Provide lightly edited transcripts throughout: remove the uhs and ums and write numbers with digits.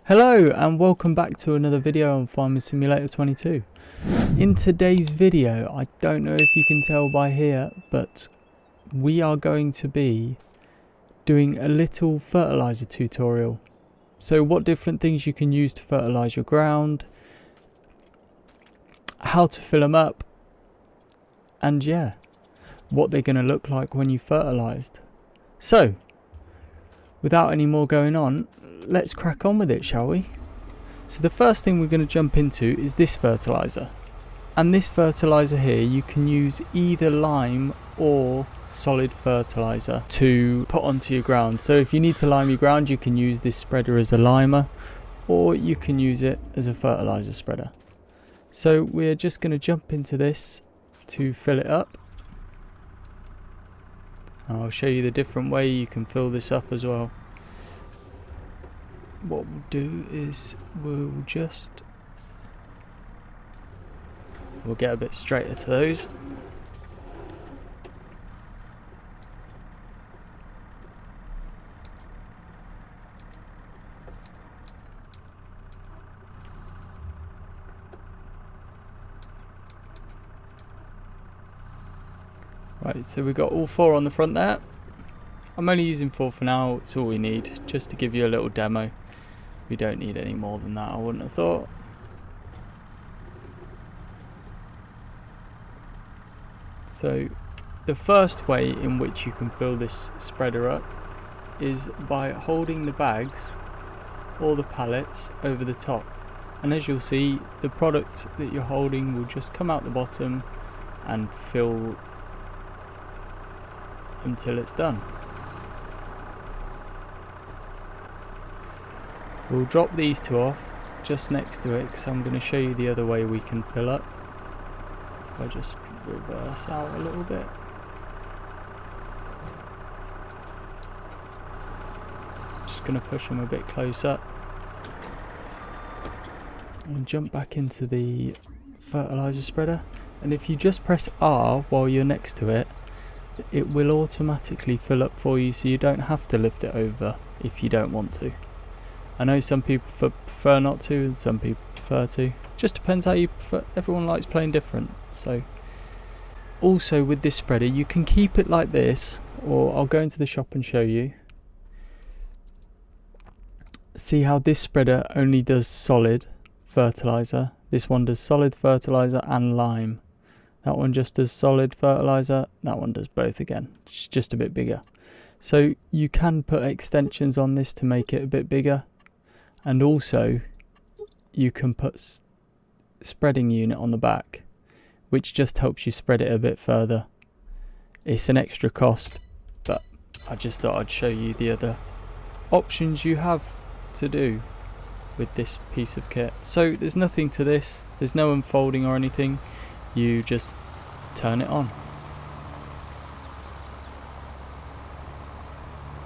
Hello and welcome back to another video on Farming Simulator 22. In today's video, I don't know if you can tell by here, but we are going to be doing a little fertilizer tutorial. So what different things you can use to fertilize your ground, how to fill them up, and yeah, what they're going to look like when you fertilized. So without any more going on, let's crack on with it, shall we? So the first thing we're going to jump into is this fertilizer. And this fertilizer here, you can use either lime or solid fertilizer to put onto your ground. So if you need to lime your ground, you can use this spreader as a limer, or you can use it as a fertilizer spreader. So we're just going to jump into this to fill it up. I'll show you the different way you can fill this up as well. What we'll do is we'll get a bit straighter to those. Right, so we've got all four on the front there. I'm only using 4 for now, it's all we need, just to give you a little demo. We don't need any more than that, I wouldn't have thought. So the first way in which you can fill this spreader up is by holding the bags or the pallets over the top. And as you'll see, the product that you're holding will just come out the bottom and fill until it's done. We'll drop these two off just next to it because I'm going to show you the other way we can fill up. If I just reverse out a little bit. Just going to push them a bit closer. And jump back into the fertilizer spreader. And if you just press R while you're next to it, it will automatically fill up for you, so you don't have to lift it over if you don't want to. I know some people prefer not to and some people prefer to. Just depends how you prefer. Everyone likes playing different. So also with this spreader, you can keep it like this, or I'll go into the shop and show you. See how this spreader only does solid fertilizer. This one does solid fertilizer and lime. That one just does solid fertilizer. That one does both again. It's just a bit bigger. So you can put extensions on this to make it a bit bigger. And also you can put spreading unit on the back, which just helps you spread it a bit further. It's an extra cost, but I just thought I'd show you the other options you have to do with this piece of kit. So there's nothing to this, there's no unfolding or anything, you just turn it on.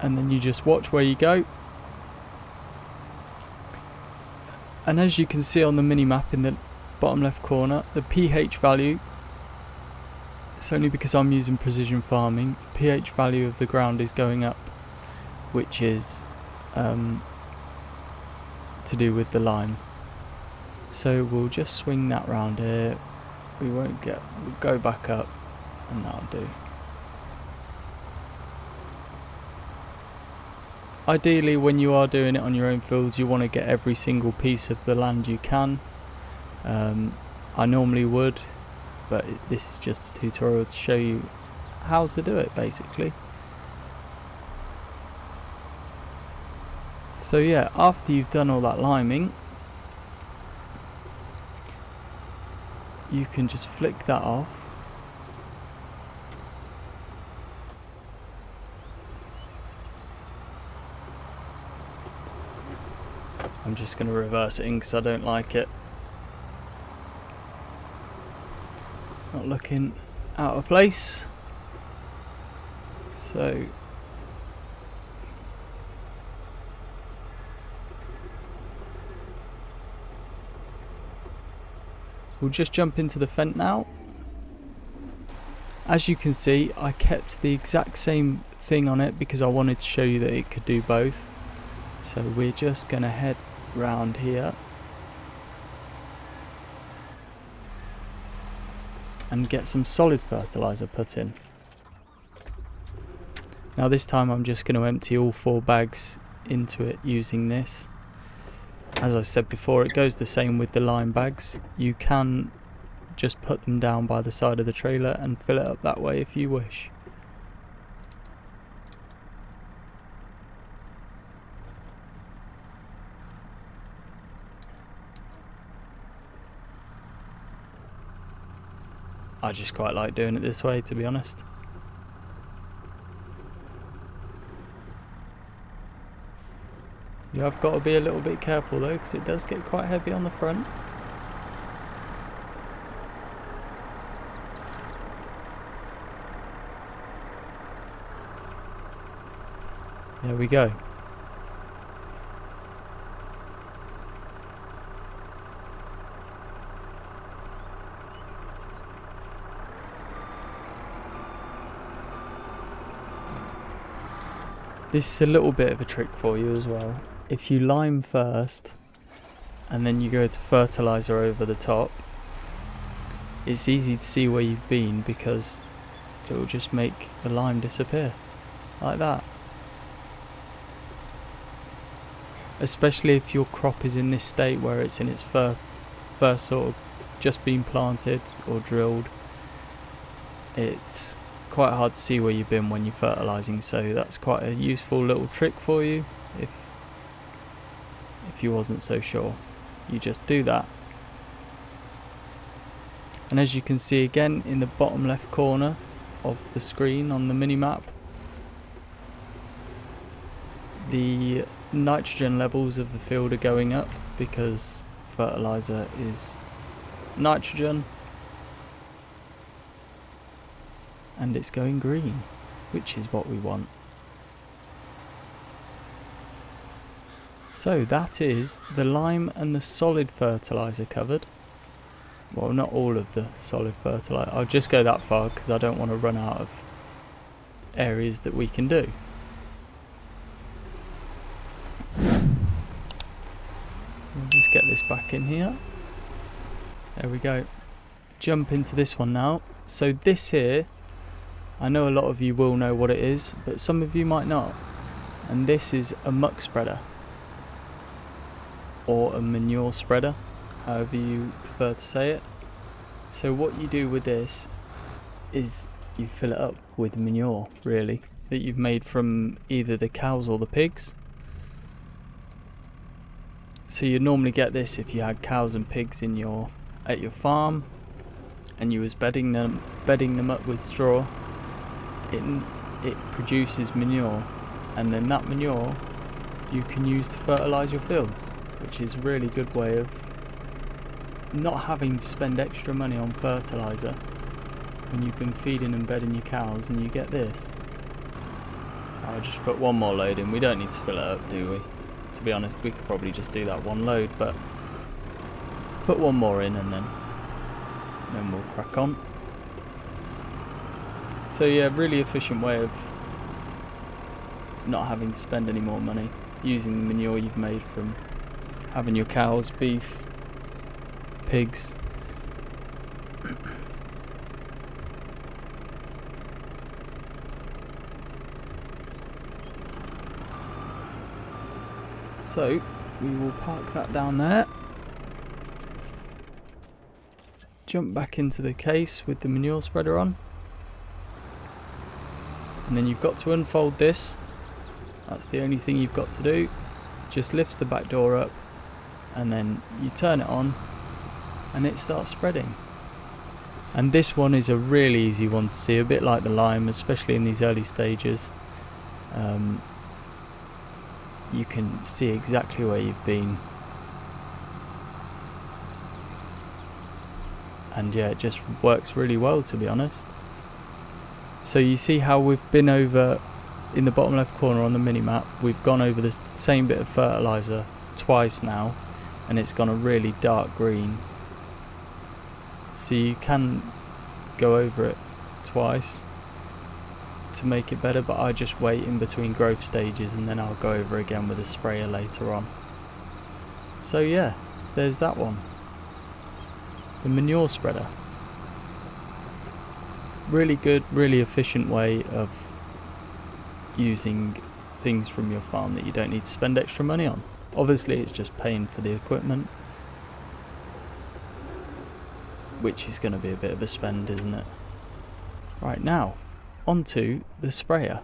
And then you just watch where you go. And as you can see on the mini map in the bottom left corner, the pH value, it's only because I'm using precision farming, the pH value of the ground is going up, which is to do with the lime. So we'll just swing that round here. We'll go back up, and that'll do. Ideally, when you are doing it on your own fields, you want to get every single piece of the land you can. I normally would, but this is just a tutorial to show you how to do it, basically. So yeah, after you've done all that liming, you can just flick that off. I'm just going to reverse it in because I don't like it. Not looking out of place. So we'll just jump into the fent now. As you can see, I kept the exact same thing on it because I wanted to show you that it could do both. So we're just going to head round here and get some solid fertilizer put in. Now this time I'm just going to empty all 4 bags into it using this. As I said before, it goes the same with the lime bags. You can just put them down by the side of the trailer and fill it up that way if you wish. I just quite like doing it this way, to be honest. You have got to be a little bit careful though, because it does get quite heavy on the front. There we go. This is a little bit of a trick for you as well. If you lime first and then you go to fertilizer over the top, it's easy to see where you've been because it will just make the lime disappear like that. Especially if your crop is in this state where it's in its first sort of just been planted or drilled. It's quite hard to see where you've been when you're fertilizing, so that's quite a useful little trick for you if you wasn't so sure. You just do that, and as you can see again in the bottom left corner of the screen on the mini map, the nitrogen levels of the field are going up because fertilizer is nitrogen, and it's going green, which is what we want. So that is the lime and the solid fertilizer covered. Well, not all of the solid fertilizer. I'll just go that far because I don't want to run out of areas that we can do. We'll just get this back in here. There we go. Jump into this one now. So this here, I know a lot of you will know what it is, but some of you might not. And this is a muck spreader, or a manure spreader, however you prefer to say it. So what you do with this is you fill it up with manure, really, that you've made from either the cows or the pigs. So you'd normally get this if you had cows and pigs at your farm and you was bedding them up with straw. It produces manure, and then that manure you can use to fertilize your fields, which is a really good way of not having to spend extra money on fertilizer when you've been feeding and bedding your cows, and you get this. I'll just put one more load in. We don't need to fill it up, do we? To be honest, we could probably just do that one load, but put one more in and then we'll crack on. So yeah, really efficient way of not having to spend any more money using the manure you've made from having your cows, beef, pigs. So we will park that down there, jump back into the case with the manure spreader on, and then you've got to unfold this. That's the only thing you've got to do. Just lifts the back door up and then you turn it on and it starts spreading. And this one is a really easy one to see, a bit like the lime, especially in these early stages. You can see exactly where you've been, and yeah, it just works really well, to be honest. So you see how we've been over in the bottom left corner on the mini map, we've gone over this same bit of fertilizer twice now, and it's gone a really dark green. So you can go over it twice to make it better, but I just wait in between growth stages and then I'll go over again with a sprayer later on. So yeah, there's that one. The manure spreader. Really good, really efficient way of using things from your farm that you don't need to spend extra money on. Obviously it's just paying for the equipment, which is going to be a bit of a spend, isn't it? Right, now onto the sprayer.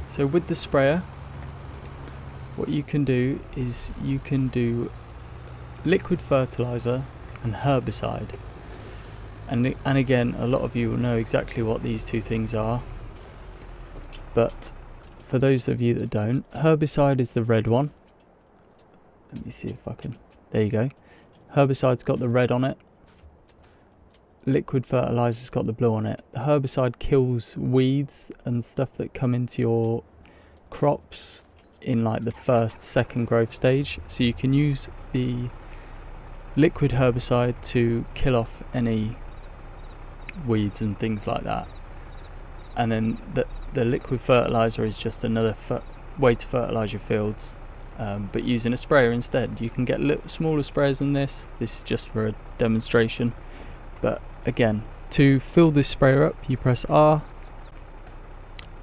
So with the sprayer, what you can do is you can do liquid fertilizer and herbicide. And again, a lot of you will know exactly what these two things are. But for those of you that don't, herbicide is the red one. Let me see if I can. There you go. Herbicide's got the red on it. Liquid fertilizer's got the blue on it. The herbicide kills weeds and stuff that come into your crops in like the first, second growth stage. So you can use the liquid herbicide to kill off any weeds and things like that. And then the liquid fertilizer is just another way to fertilize your fields, but using a sprayer instead. You can get smaller sprayers than this. This is just for a demonstration. But again, to fill this sprayer up, you press R.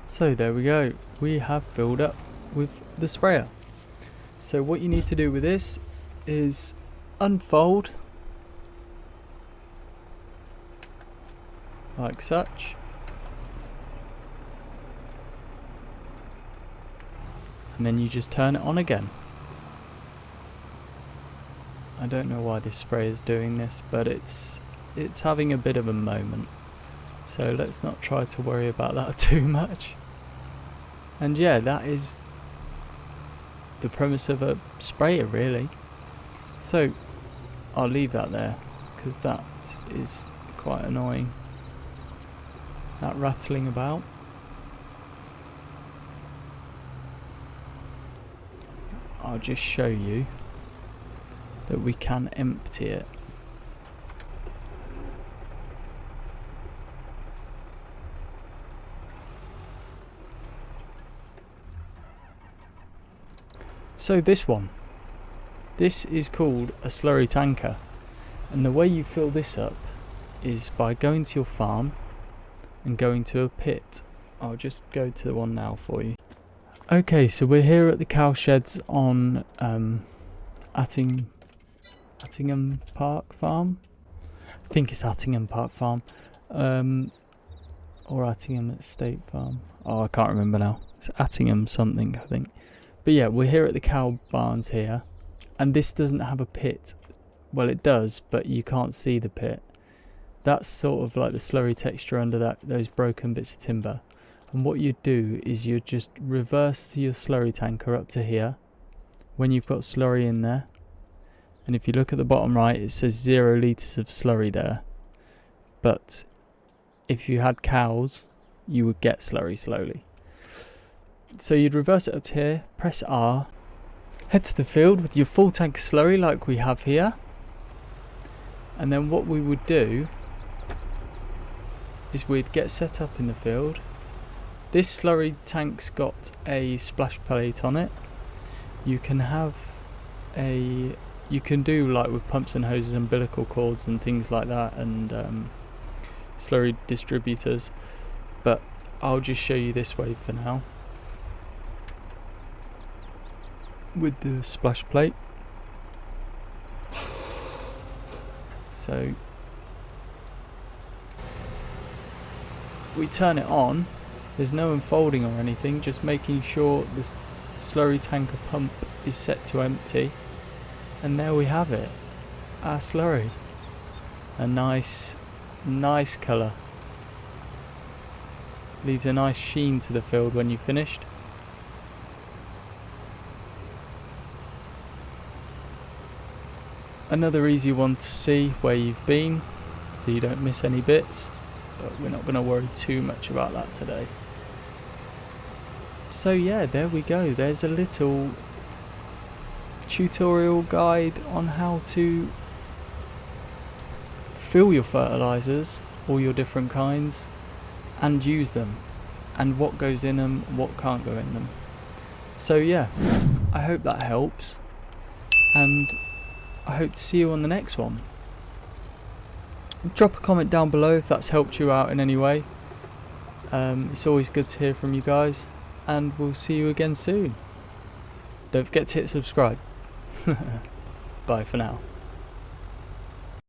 So there we go. We have filled up with the sprayer. So what you need to do with this is unfold like such. And then you just turn it on again. I don't know why this spray is doing this, but it's having a bit of a moment. So let's not try to worry about that too much. And yeah, that is the premise of a sprayer, really. So I'll leave that there because that is quite annoying, that rattling about. I'll just show you that we can empty it. So this is called a slurry tanker, and the way you fill this up is by going to your farm and going to a pit. I'll just go to the one now for you. Okay, so we're here at the cow sheds on Attingham Park Farm. I think it's Attingham Park Farm, or Attingham Estate Farm. Oh, I can't remember now. It's Attingham something, I think. But yeah, we're here at the cow barns here, and this doesn't have a pit. Well, it does, but you can't see the pit. That's sort of like the slurry texture under those broken bits of timber. And what you do is you just reverse your slurry tanker up to here when you've got slurry in there. And if you look at the bottom right, it says 0 litres of slurry there. But if you had cows, you would get slurry slowly. So you'd reverse it up to here, press R, head to the field with your full tank of slurry like we have here. And then what we would do is we'd get set up in the field. This slurry tank's got a splash plate on it. You can do like with pumps and hoses, umbilical cords and things like that, and slurry distributors, but I'll just show you this way for now with the splash plate. So we turn it on. There's no unfolding or anything, just making sure the slurry tanker pump is set to empty. And there we have it, our slurry. A nice colour. Leaves a nice sheen to the field when you've finished. Another easy one to see where you've been, so you don't miss any bits. But we're not going to worry too much about that today. So yeah, there we go. There's a little tutorial guide on how to fill your fertilizers, all your different kinds, and use them. and what goes in them, what can't go in them. So yeah, I hope that helps, and I hope to see you on the next one. Drop a comment down below if that's helped you out in any way. It's always good to hear from you guys, and we'll see you again soon. Don't forget to hit subscribe. Bye for now.